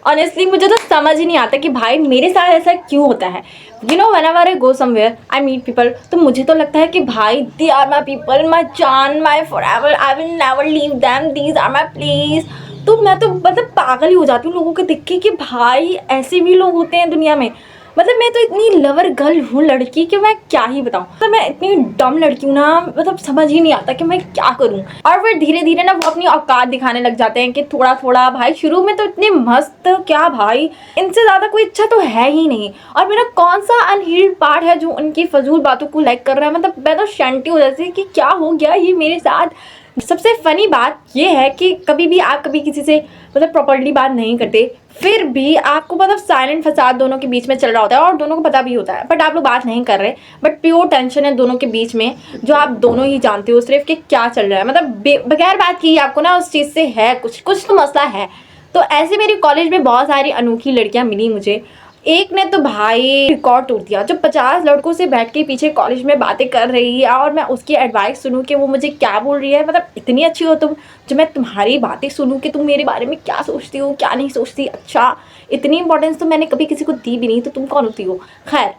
Honestly मुझे तो समझ ही नहीं आता कि भाई मेरे साथ ऐसा क्यों होता है। You know whenever I go somewhere I meet people, तो मुझे तो लगता है कि भाई they are my people, my जान, my forever, I will never leave them, these are my please. तो मैं तो मतलब पागल ही हो जाती हूँ लोगों को देख के कि भाई ऐसे भी लोग होते हैं दुनिया में। मतलब मैं तो इतनी लवर गर्ल हूँ लड़की कि मैं क्या ही बताऊँ। मतलब मैं इतनी डम लड़की हूँ ना, मतलब समझ ही नहीं आता कि मैं क्या करूँ। और फिर धीरे धीरे ना वो अपनी औकात दिखाने लग जाते हैं कि थोड़ा थोड़ा। भाई शुरू में तो इतने मस्त, क्या भाई इनसे ज़्यादा कोई अच्छा तो है ही नहीं। और मेरा कौन सा अनहील्ड पार्ट है जो उनकी फजूल बातों को लाइक कर रहा है। मतलब मैं तो शंटी हो जाती कि क्या हो गया ये मेरे साथ। सबसे फनी बात ये है कि कभी भी आप कभी किसी से मतलब प्रॉपर्ली बात नहीं करते, फिर भी आपको मतलब साइलेंट फसाद दोनों के बीच में चल रहा होता है और दोनों को पता भी होता है, बट आप लोग बात नहीं कर रहे। बट प्योर टेंशन है दोनों के बीच में, जो आप दोनों ही जानते हो सिर्फ कि क्या चल रहा है। मतलब बगैर बात की आपको ना उस चीज़ से है कुछ तो मसला है। तो ऐसे मेरी कॉलेज में बहुत सारी अनोखी लड़कियां मिली मुझे। एक ने तो भाई रिकॉर्ड तोड़ दिया, जो 50 लड़कों से बैठ के पीछे कॉलेज में बातें कर रही है और मैं उसकी एडवाइस सुनूं कि वो मुझे क्या बोल रही है। मतलब इतनी अच्छी हो तुम, जो मैं तुम्हारी बातें सुनूं कि तुम मेरे बारे में क्या सोचती हो क्या नहीं सोचती। अच्छा, इतनी इंपॉर्टेंस तो मैंने कभी किसी को दी भी नहीं, तो तुम कौन होती हो। खैर,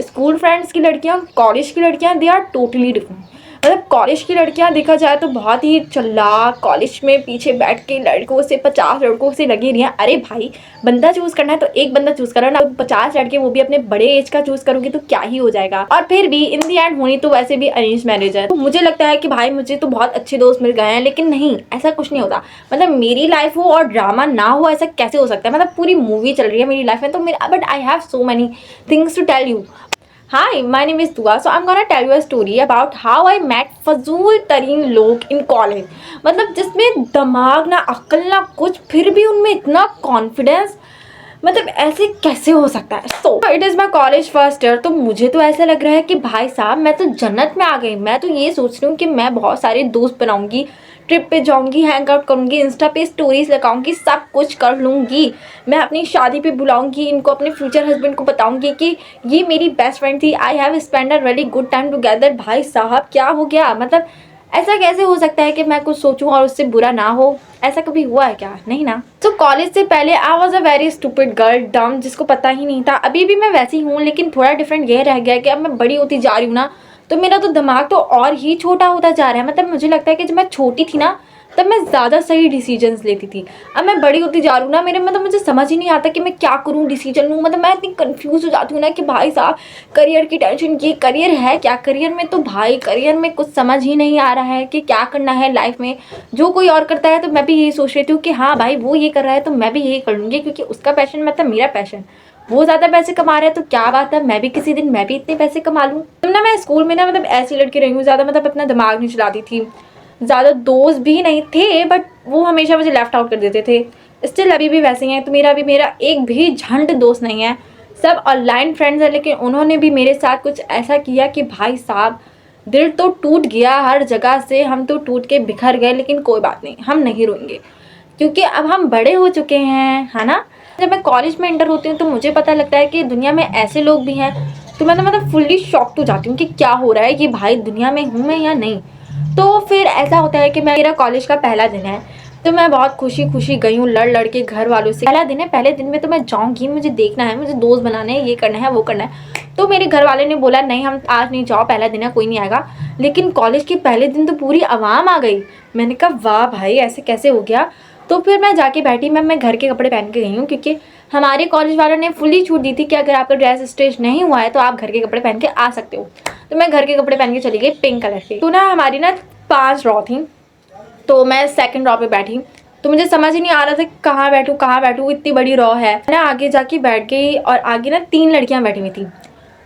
स्कूल फ्रेंड्स की लड़कियाँ, कॉलेज की लड़कियाँ, दे आर टोटली डिफरेंट। मतलब कॉलेज की लड़कियां देखा जाए तो बहुत ही चालाक, कॉलेज में पीछे बैठ के लड़कों से 50 लड़कों से लगी रही हैं। अरे भाई, बंदा चूज करना है तो एक बंदा चूज करो ना। 50 लड़के वो भी अपने बड़े एज का चूज करोगे तो क्या ही हो जाएगा। और फिर भी इन दी एंड होनी तो वैसे भी अरेंज मैरिज है। तो मुझे लगता है कि भाई मुझे तो बहुत अच्छे दोस्त मिल गए हैं, लेकिन नहीं, ऐसा कुछ नहीं होता। मतलब मेरी लाइफ हो और ड्रामा ना हो, ऐसा कैसे हो सकता है। मतलब पूरी मूवी चल रही है मेरी लाइफ में, तो मेरा but I have so many things to tell you. Hi, my name is Dua. So I'm gonna tell you a story about how I met फजूल तरीन लोग in college. मतलब जिसमें दिमाग ना अक्ल ना कुछ, फिर भी उनमें इतना कॉन्फिडेंस। मतलब ऐसे कैसे हो सकता है। So it is my college first year. तो मुझे तो ऐसा लग रहा है कि भाई साहब मैं तो जन्नत में आ गई। मैं तो ये सोच रही हूँ कि मैं बहुत सारे दोस्त बनाऊंगी, ट्रिप पे जाऊंगी, हैंग आउट करूंगी, इंस्टा पे स्टोरीज लगाऊंगी, सब कुछ कर लूंगी। मैं अपनी शादी पे बुलाऊंगी इनको, अपने फ्यूचर हस्बैंड को बताऊंगी कि ये मेरी बेस्ट फ्रेंड थी, I have spend a really good time together. भाई साहब क्या हो गया। मतलब ऐसा कैसे हो सकता है कि मैं कुछ सोचूं और उससे बुरा ना हो। ऐसा कभी हुआ है क्या? नहीं ना। तो कॉलेज से पहले I was a very stupid girl, डम, जिसको पता ही नहीं था। अभी भी मैं वैसी हूँ, लेकिन थोड़ा डिफरेंट ये रह गया कि अब मैं बड़ी होती जा रही हूँ ना, तो मेरा तो दिमाग तो और ही छोटा होता जा रहा है। मतलब मुझे लगता है कि जब मैं छोटी थी ना, तब मैं ज़्यादा सही डिसीजंस लेती थी। अब मैं बड़ी होती जा रही हूँ ना, मेरे मतलब मुझे समझ ही नहीं आता कि मैं क्या करूँ, डिसीजन लूँ। मतलब मैं इतनी कंफ्यूज हो जाती हूँ ना कि भाई साहब करियर की टेंशन की। करियर है क्या? करियर में तो भाई करियर में कुछ समझ ही नहीं आ रहा है कि क्या करना है लाइफ में। जो कोई और करता है तो मैं भी यही सोच रही हूँ कि हाँ भाई वो ये कर रहा है तो मैं भी यही कर लूँगी, क्योंकि उसका पैशन मतलब मेरा पैशन। वो ज़्यादा पैसे कमा रहा है तो क्या बात है, मैं भी किसी दिन मैं भी इतने पैसे कमा लूँ। तब ना मैं स्कूल में ना मतलब ऐसी लड़की रही हूँ, ज़्यादा मतलब अपना दिमाग नहीं चलाती थी, ज़्यादा दोस्त भी नहीं थे, बट वो हमेशा मुझे लेफ्ट आउट कर देते थे। स्टिल अभी भी वैसे ही हैं। तो मेरा एक भी झंड दोस्त नहीं है, सब ऑनलाइन फ्रेंड्स हैं। लेकिन उन्होंने भी मेरे साथ कुछ ऐसा किया कि भाई साहब दिल तो टूट गया हर जगह से। हम तो टूट के बिखर गए, लेकिन कोई बात नहीं, हम नहीं रोएंगे, क्योंकि अब हम बड़े हो चुके हैं, है ना। जब मैं कॉलेज में एंटर होती हूँ तो मुझे पता लगता है कि दुनिया में ऐसे लोग भी हैं। तो मैं तो मतलब फुल्ली शॉक हो जाती हूँ कि क्या हो रहा है, कि भाई दुनिया में हूँ मैं या नहीं। तो फिर ऐसा होता है कि मेरा कॉलेज का पहला दिन है, तो मैं बहुत खुशी खुशी गई हूँ लड़ के घर वालों से। पहला दिन है, पहले दिन में तो मैं जाऊँगी, मुझे देखना है, मुझे दोस्त बनाने हैं, ये करना है वो करना है। तो मेरे घर वाले ने बोला नहीं हम आज नहीं जाओ, पहला दिन है कोई नहीं आएगा। लेकिन कॉलेज के पहले दिन तो पूरी आवाम आ गई। मैंने कहा वाह भाई ऐसे कैसे हो गया। तो फिर मैं जाके बैठी, मैं घर के कपड़े पहन के गई हूँ, क्योंकि हमारे कॉलेज वालों ने फुल्ली छूट दी थी कि अगर आपका ड्रेस स्टेज नहीं हुआ है तो आप घर के कपड़े पहन के आ सकते हो। तो मैं घर के कपड़े पहन के चली गई पिंक कलर के। तो ना हमारी ना 5 रॉ थी, तो मैं सेकंड रॉ पे बैठी। तो मुझे समझ ही नहीं आ रहा था कहाँ बैठूँ, इतनी बड़ी रॉ है। मैं आगे जाके बैठ गई और आगे ना 3 लड़कियाँ बैठी हुई थी,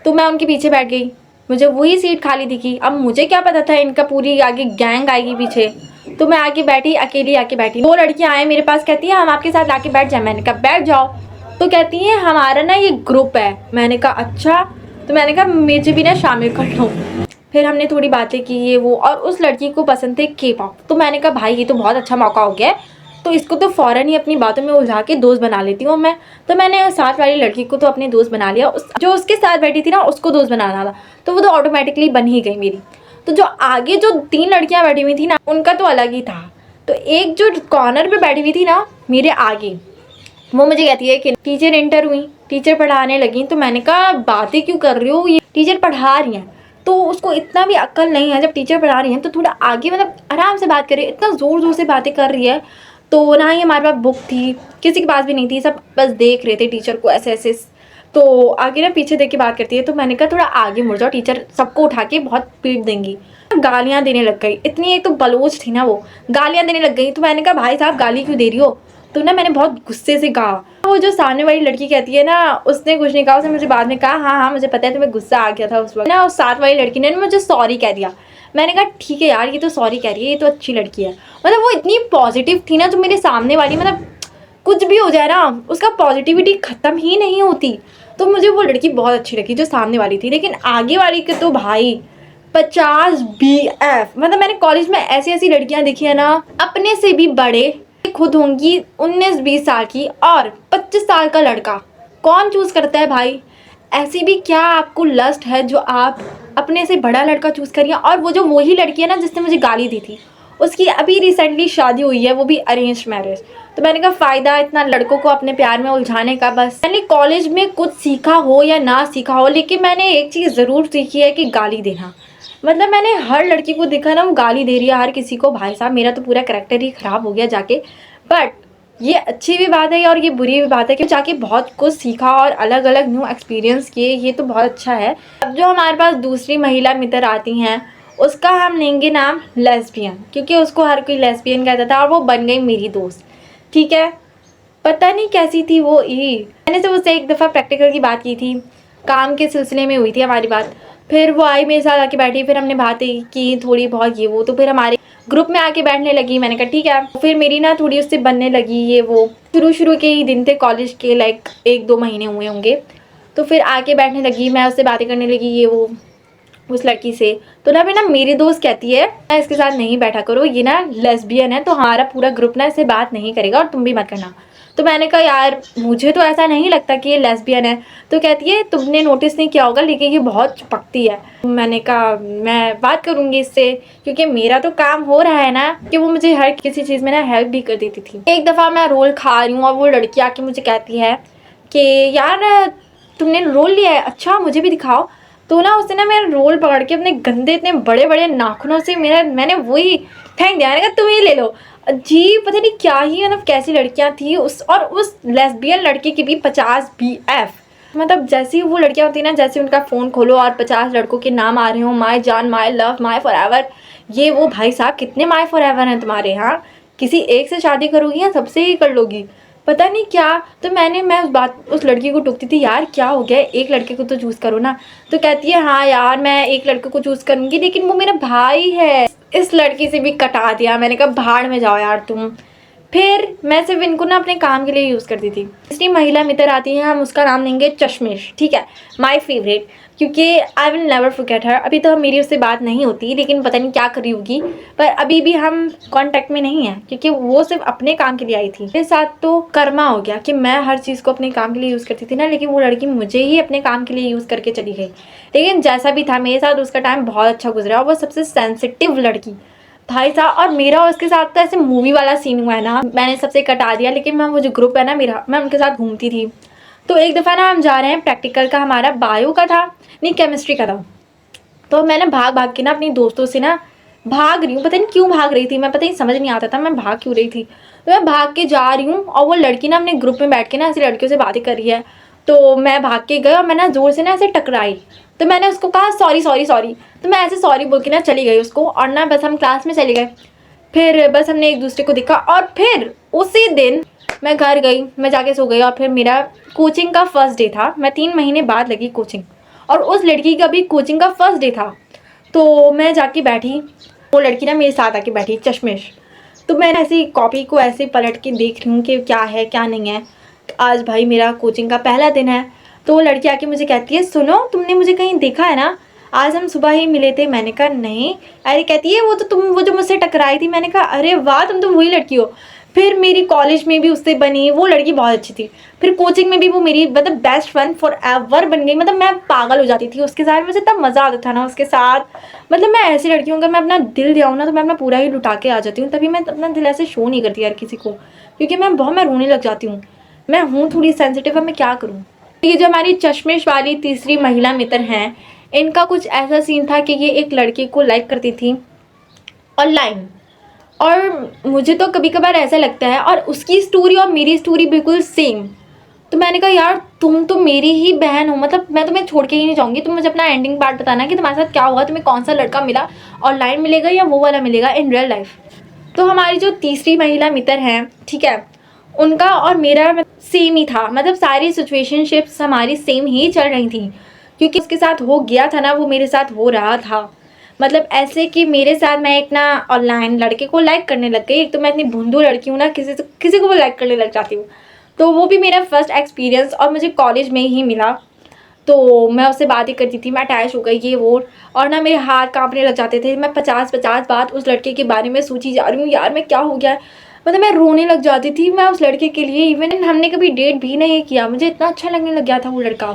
तो मैं उनके पीछे बैठ गई। मुझे वही सीट खाली दिखी। अब मुझे क्या पता था इनका पूरी आगे गैंग आएगी पीछे। तो मैं आके बैठी, अकेली आके बैठी। 2 लड़कियां आए मेरे पास, कहती है हम आपके साथ आके बैठ जाए। मैंने कहा बैठ जाओ। तो कहती है हमारा ना ये ग्रुप है। मैंने कहा अच्छा। तो मैंने कहा मुझे भी ना शामिल कर लो। फिर हमने थोड़ी बातें की ये वो, और उस लड़की को पसंद थे के पॉप। तो मैंने कहा भाई ये तो बहुत अच्छा मौका हो गया है, तो इसको तो फ़ौरन ही अपनी बातों में उलझा के दोस्त बना लेती हूँ मैं। तो मैंने साथ वाली लड़की को तो अपने दोस्त बना लिया, जो उसके साथ बैठी थी ना उसको दोस्त बनाना था, तो वो तो ऑटोमेटिकली बन ही गई मेरी। तो जो आगे जो 3 लड़कियां बैठी हुई थी ना, उनका तो अलग ही था। तो एक जो कॉर्नर पे बैठी हुई थी ना मेरे आगे, वो मुझे कहती है कि टीचर इंटर हुई, टीचर पढ़ाने लगी। तो मैंने कहा बातें क्यों कर रही हो, ये टीचर पढ़ा रही हैं। तो उसको इतना भी अक्ल नहीं है, जब टीचर पढ़ा रही हैं तो थोड़ा आगे मतलब आराम से बात करे, इतना ज़ोर ज़ोर से बातें कर रही है। तो ना ही हमारे पास बुक थी, किसी के पास भी नहीं थी, सब बस देख रहे थे टीचर को ऐसे ऐसे। तो आगे ना पीछे देख के बात करती है। तो मैंने कहा थोड़ा आगे मुड़ जाओ, टीचर सबको उठा के बहुत पीट देंगी। गालियाँ देने लग गई, इतनी एक तो बलोच थी ना, वो गालियाँ देने लग गई। तो मैंने कहा भाई साहब गाली क्यों दे रही हो। तो ना मैंने बहुत गुस्से से कहा। वो जो सामने वाली लड़की कहती है ना, उसने कुछ नहीं कहा, उसने मुझे बाद में कहा हाँ हाँ मुझे पता है तुम्हें गुस्सा आ गया था उस वक्त ना। उस साथ वाली लड़की ने मुझे सॉरी कह दिया। मैंने कहा ठीक है यार, ये तो सॉरी कह रही है, ये तो अच्छी लड़की है। मतलब वो इतनी पॉजिटिव थी ना, जो मेरे सामने वाली मतलब कुछ भी हो जाए ना उसका पॉजिटिविटी ख़त्म ही नहीं होती। तो मुझे वो लड़की बहुत अच्छी लगी जो सामने वाली थी। लेकिन आगे वाली के तो भाई 50 BF। मतलब मैंने कॉलेज में ऐसी ऐसी लड़कियां देखी है ना, अपने से भी बड़े, खुद होंगी 19-20 साल की, और 25 साल का लड़का। कौन चूज़ करता है भाई। ऐसी भी क्या आपको लस्ट है जो आप अपने से बड़ा लड़का चूज़ करिए। और वो जो वही लड़की है ना जिसने मुझे गाली दी थी, उसकी अभी रिसेंटली शादी हुई है, वो भी अरेंज मैरिज। तो मैंने कहा फ़ायदा इतना लड़कों को अपने प्यार में उलझाने का। बस मैंने कॉलेज में कुछ सीखा हो या ना सीखा हो, लेकिन मैंने एक चीज़ ज़रूर सीखी है कि गाली देना। मतलब मैंने हर लड़की को देखा ना, वो गाली दे रही है हर किसी को। भाई साहब मेरा तो पूरा करैक्टर ही ख़राब हो गया जाके। बट ये अच्छी भी बात है और ये बुरी भी बात है कि जाके बहुत कुछ सीखा और अलग अलग न्यू एक्सपीरियंस किए, ये तो बहुत अच्छा है। अब जो हमारे पास दूसरी महिला मित्र आती हैं, उसका हम लेंगे नाम लेस्बियन, क्योंकि उसको हर कोई लेस्बियन कहता था और वो बन गई मेरी दोस्त। ठीक है, पता नहीं कैसी थी वो ई। मैंने तो उससे एक दफ़ा प्रैक्टिकल की बात की थी, काम के सिलसिले में हुई थी हमारी बात। फिर वो आई मेरे साथ आके बैठी, फिर हमने बातें की थोड़ी बहुत ये वो। तो फिर हमारे ग्रुप में आके बैठने लगी। मैंने कहा ठीक है। फिर मेरी ना थोड़ी उससे बनने लगी ये वो। शुरू के ही दिन थे कॉलेज के, लाइक 1-2 महीने हुए होंगे। तो फिर आके बैठने लगी, मैं उससे बातें करने लगी ये वो उस लड़की से। तो ना फिर ना मेरी दोस्त कहती है ना इसके साथ नहीं बैठा करो, ये ना लेस्बियन है, तो हमारा पूरा ग्रुप ना इससे बात नहीं करेगा और तुम भी मत करना। तो मैंने कहा यार मुझे तो ऐसा नहीं लगता कि ये लेस्बियन है। तो कहती है तुमने नोटिस नहीं किया होगा लेकिन ये बहुत चिपकती है। मैंने कहा मैं बात करूँगी इससे, क्योंकि मेरा तो काम हो रहा है ना कि वो मुझे हर किसी चीज़ में ना हेल्प भी कर देती थी। एक दफ़ा मैं रोल खा रही हूँ और वो लड़की आके मुझे कहती है कि यार तुमने रोल लिया है, अच्छा मुझे भी दिखाओ। तो ना उसने ना मेरा रोल पकड़ के अपने गंदे इतने बड़े बड़े नाखूनों से मैंने वही फेंक दिया। मैंने कहा तुम ये ले लो। अजीब पता नहीं क्या ही मतलब कैसी लड़कियां थी उस लेस्बियन लड़के की भी 50 BF। मतलब जैसी वो लड़कियां होती ना, जैसे उनका फ़ोन खोलो और 50 लड़कों के नाम आ रहे हो, माय जान, माय लव, माय फॉरएवर, ये वो। भाई साहब कितने माय फॉरएवर हैं तुम्हारे यहाँ। किसी एक से शादी करोगी या सबसे ही कर लोगी, पता नहीं क्या। तो मैं उस लड़की को टोकती थी, यार क्या हो गया, एक लड़के को तो चूज़ करो ना। तो कहती है हाँ यार मैं एक लड़के को चूज़ करूँगी लेकिन वो मेरा भाई है। इस लड़की से भी कटा दिया। मैंने कहा भाड़ में जाओ यार तुम। फिर मैं सिर्फ इनको ना अपने काम के लिए यूज़ करती थी। तीसरी महिला मित्र आती है, हम उसका नाम लेंगे चश्मिश। ठीक है, माय फेवरेट, क्योंकि आई विल नेवर फॉरगेट हर। अभी तो मेरी उससे बात नहीं होती, लेकिन पता नहीं क्या करी होगी, पर अभी भी हम कांटेक्ट में नहीं हैं क्योंकि वो सिर्फ अपने काम के लिए आई थी। मेरे साथ तो कर्मा हो गया कि मैं हर चीज़ को अपने काम के लिए यूज़ करती थी ना, लेकिन वो लड़की मुझे ही अपने काम के लिए यूज़ करके चली गई। लेकिन जैसा भी था मेरे साथ उसका टाइम बहुत अच्छा गुजरा। और वो सबसे सेंसिटिव लड़की भाई साहब। और मेरा उसके साथ तो ऐसे मूवी वाला सीन हुआ है ना, मैंने सबसे कटा दिया। लेकिन मैं वो जो ग्रुप है ना मेरा, मैं उनके साथ घूमती थी। तो एक दफ़ा ना हम जा रहे हैं प्रैक्टिकल का, हमारा बायो का था, नहीं केमिस्ट्री का था। तो मैं ना भाग भाग के ना अपनी दोस्तों से ना भाग रही हूँ, पता नहीं क्यों भाग रही थी मैं, पता नहीं समझ नहीं आता था मैं भाग क्यों रही थी। तो मैं भाग के जा रही हूँ और वो लड़की ना अपने ग्रुप में बैठ के ना ऐसी लड़कियों से बातें कर रही है। तो मैं भाग के गई और मैं ना ज़ोर से ना ऐसे टकराई। तो मैंने उसको कहा सॉरी सॉरी सॉरी। तो मैं ऐसे सॉरी बोल के ना चली गई उसको, और ना बस हम क्लास में चले गए। फिर बस हमने एक दूसरे को देखा और फिर उसी दिन मैं घर गई, मैं जाके सो गई। और फिर मेरा कोचिंग का फर्स्ट डे था, मैं 3 महीने बाद लगी कोचिंग, और उस लड़की का भी कोचिंग का फर्स्ट डे था। तो मैं जाके बैठी, वो लड़की ना मेरे साथ आके बैठी, चश्मिश। तो मैं ऐसी कॉपी को ऐसे पलट के देख रही हूँ कि क्या है क्या नहीं है। आज भाई मेरा कोचिंग का पहला दिन है। तो वो लड़की आके मुझे कहती है सुनो तुमने मुझे कहीं देखा है ना, आज हम सुबह ही मिले थे। मैंने कहा नहीं। अरे कहती है वो जो मुझसे टकराई थी। मैंने कहा अरे वाह तुम तो वही लड़की हो। फिर मेरी कॉलेज में भी उससे बनी, वो लड़की बहुत अच्छी थी। फिर कोचिंग में भी वो मेरी मतलब बेस्ट फ्रेंड फॉर एवर बन गई। मतलब मैं पागल हो जाती थी उसके साथ, मुझे इतना मज़ा आता था ना उसके साथ। मतलब मैं ऐसी लड़की हूँ, अगर मैं अपना दिल दियाऊँ ना तो मैं अपना पूरा ही लुटा के आ जाती हूँ। तभी मैं अपना दिल ऐसे शो नहीं करती यार किसी को, क्योंकि मैं रोने लग जाती हूँ। मैं हूँ थोड़ी सेंसिटिव, अब मैं क्या करूँ। ये जो हमारी चश्मिश वाली तीसरी महिला मित्र हैं, इनका कुछ ऐसा सीन था कि ये एक लड़के को लाइक करती थी ऑनलाइन, और मुझे तो कभी कभार ऐसा लगता है, और उसकी स्टोरी और मेरी स्टोरी बिल्कुल सेम। तो मैंने कहा यार तुम तो मेरी ही बहन हो, मतलब मैं तुम्हें छोड़ के ही नहीं जाऊँगी, तुम मुझे अपना एंडिंग पार्ट बताना कि तुम्हारे साथ क्या हुआ, तुम्हें कौन सा लड़का मिला, ऑनलाइन मिलेगा या वो वाला मिलेगा इन रियल लाइफ। तो हमारी जो तीसरी महिला मित्र हैं, ठीक है, उनका और मेरा सेम ही था, मतलब सारी सिचुएशनशिप्स हमारी सेम ही चल रही थी, क्योंकि उसके साथ हो गया था ना वो मेरे साथ हो रहा था। मतलब ऐसे कि मेरे साथ मैं एक ना ऑनलाइन लड़के को लाइक करने लग गई। एक तो मैं इतनी भुंदू लड़की हूँ ना, किसी को भी लाइक करने लग जाती हूँ। तो वो भी मेरा फर्स्ट एक्सपीरियंस, और मुझे कॉलेज में ही मिला। तो मैं उससे बात ही करती थी, मैं अटैच हो गई ये वो, और ना मेरे हाथ कांपने लग जाते थे। मैं 50 बात उस लड़के के बारे में सोची जा रही हूँ, यार मैं क्या हो गया है, मतलब मैं रोने लग जाती थी मैं उस लड़के के लिए। इवन हमने कभी डेट भी नहीं किया, मुझे इतना अच्छा लगने लग गया था वो लड़का।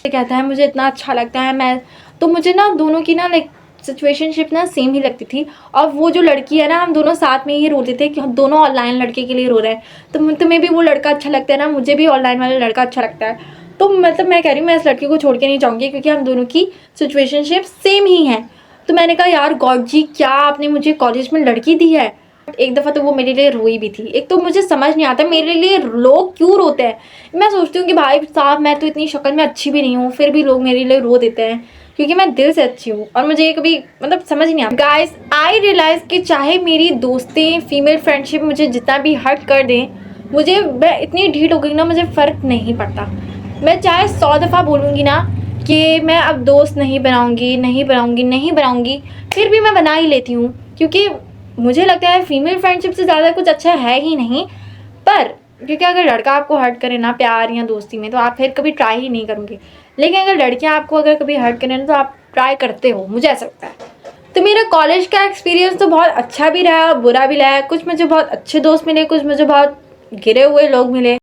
कहता है मुझे इतना अच्छा लगता है, मैं तो मुझे ना दोनों की ना लाइक सिचुएशनशिप ना सेम ही लगती थी। और वो जो लड़की है ना, हम दोनों साथ में ही रोते थे कि हम दोनों ऑनलाइन लड़के के लिए रो रहे हैं। तो तुम्हें भी वो लड़का अच्छा लगता है ना, मुझे भी ऑनलाइन वाला लड़का अच्छा लगता है। तो मतलब मैं कह रही हूँ मैं इस लड़के को छोड़ के नहीं जाऊँगी, क्योंकि हम दोनों की सिचुएशनशिप सेम ही है। तो मैंने कहा यार गॉड जी, क्या आपने मुझे कॉलेज में लड़की दी है। एक दफ़ा तो वो मेरे लिए रोई भी थी। एक तो मुझे समझ नहीं आता मेरे लिए लोग क्यों रोते हैं। मैं सोचती हूँ कि भाई साहब मैं तो इतनी शक्ल में अच्छी भी नहीं हूँ, फिर भी लोग मेरे लिए रो देते हैं, क्योंकि मैं दिल से अच्छी हूँ। और मुझे ये कभी मतलब समझ नहीं आता। गाइस आई रियलाइज़ कि चाहे मेरी दोस्तें फीमेल फ्रेंडशिप मुझे जितना भी हर्ट कर दें, मुझे मैं इतनी ढीठ हो गई ना, मुझे फ़र्क नहीं पड़ता। मैं चाहे 100 दफ़ा बोलूँगी ना कि मैं अब दोस्त नहीं बनाऊँगी, फिर भी मैं बना ही लेती हूँ, क्योंकि मुझे लगता है फीमेल फ्रेंडशिप से ज़्यादा कुछ अच्छा है ही नहीं। पर क्योंकि अगर लड़का आपको हर्ट करे ना प्यार या दोस्ती में, तो आप फिर कभी ट्राई ही नहीं करोगे। लेकिन अगर लड़कियां आपको अगर कभी हर्ट करें ना, तो आप ट्राई करते हो, मुझे ऐसा लगता है। तो मेरा कॉलेज का एक्सपीरियंस तो बहुत अच्छा भी रहा, बुरा भी रहा। कुछ मुझे बहुत अच्छे दोस्त मिले, कुछ मुझे बहुत गिरे हुए लोग मिले।